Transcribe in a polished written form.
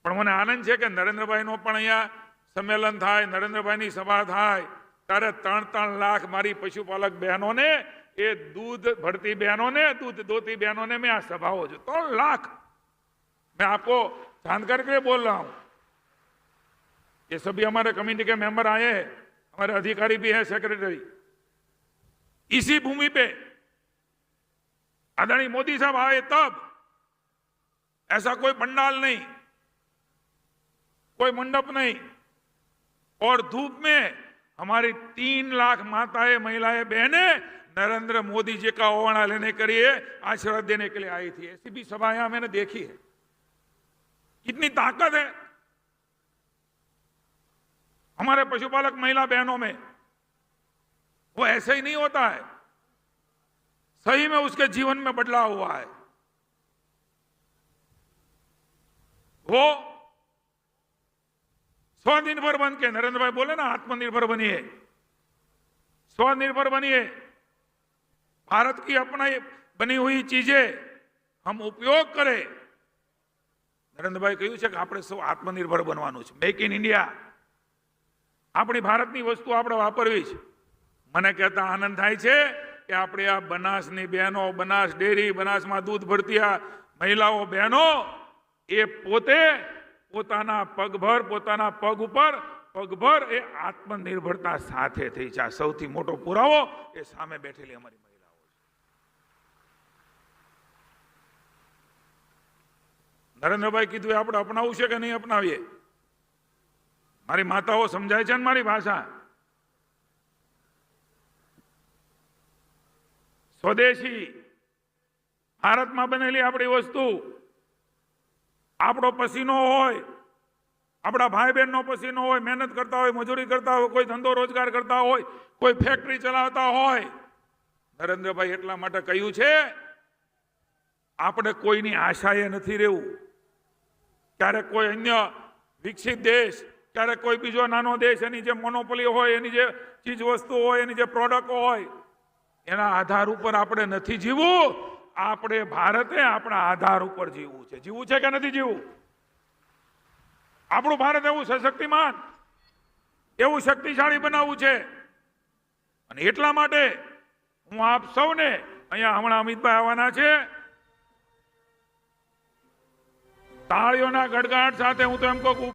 પણ મને આનંદ છે કે નરેન્દ્રભાઈનો પણ અહીંયા સંમેલન થાય, નરેન્દ્રભાઈની સભા થાય ત્યારે 3-3 લાખ મારી પશુપાલક બહેનોને, એ दूध भरती बहनों ने, दूध दोती बहनों ने मैं आज सभाओं जो 3 लाख मैं आपको जानकारी के लिए बोल रहा हूं। ये सभी हमारे कमेटी के मेंबर आए हैं, हमारे अधिकारी भी हैं, सेक्रेटरी। इसी भूमि पे आदरणीय मोदी साहब आए तब ऐसा कोई पंडाल नहीं, कोई मंडप नहीं, और धूप में हमारी 3 लाख माताएं, महिलाएं, बहनें नरेंद्र मोदी जी का ओवाना लेने के लिए, आशीर्वाद देने के लिए आई थी। ऐसी भी सभाएं मैंने देखी है। कितनी ताकत है हमारे पशुपालक महिला बहनों में। वो ऐसे ही नहीं होता है, सही में उसके जीवन में बदलाव हुआ है। वो स्वनिर्भर बन के, नरेंद्र भाई बोले ना, आत्मनिर्भर बनिए, स्वनिर्भर बनिए। भारत की अपना बनी हुई चीजें हम उपयोग करें। नरेंद्र भाई कह્યું છે કે આપણે સૌ આત્મનિર્ભર બનવાનું છે, મેક ઇન ઇન્ડિયા। આપણી ભારતની વસ્તુ આપણે વાપરવી છે। મને કહેતા આનંદ થાય છે કે આપણે આ બનાસની બહેનો, બનાસ ડેરી, બનાસમાં दूध ભરતી આ મહિલાઓ બહેનો, એ પોતે પોતાના પગભર, પોતાના પગ ઉપર પગભર એ આત્મનિર્ભરતા સાથે થઈ છે। આ સૌથી મોટો પુરાવો એ સામે બેઠેલી અમારી મહિલાઓ। નરેન્દ્રભાઈ કીધું આપણે અપનાવવું છે કે નહીં અપનાવીએ? મારી માતાઓ સમજાય છે ને મારી ભાષા। સ્વદેશી ભારતમાં બનેલી આપણી વસ્તુ, આપણો પસીનો હોય, આપણા ભાઈ બહેનનો પસીનો હોય, મહેનત કરતા હોય, મજૂરી કરતા હોય, કોઈ ધંધો રોજગાર કરતા હોય, કોઈ ફેક્ટરી ચલાવતા હોય, નરેન્દ્રભાઈ એટલા માટે કહ્યું છે આપણે કોઈની આશાએ નથી રહેવું। ક્યારેક કોઈ અન્ય વિકસિત દેશ, ક્યારેક કોઈ બીજો નાનો દેશ, એની જે મોનોપોલી હોય, એની જે ચીજ વસ્તુ હોય, એની જે પ્રોડક્ટ હોય, એના આધાર ઉપર આપણે નથી જીવવું। આપણે ભારતે આપણા આધાર ઉપર જીવવું છે। જીવવું છે કે નથી જીવવું? આપણું ભારત એવું સશક્તિમાન, એવું શક્તિશાળી બનાવવું છે। અને એટલા માટે હું આપ સૌને, અહીંયા હમણાં અમિતભાઈ આવવાના છે, તાળીઓના ગડગડાટ સાથે હું તો એમ કહું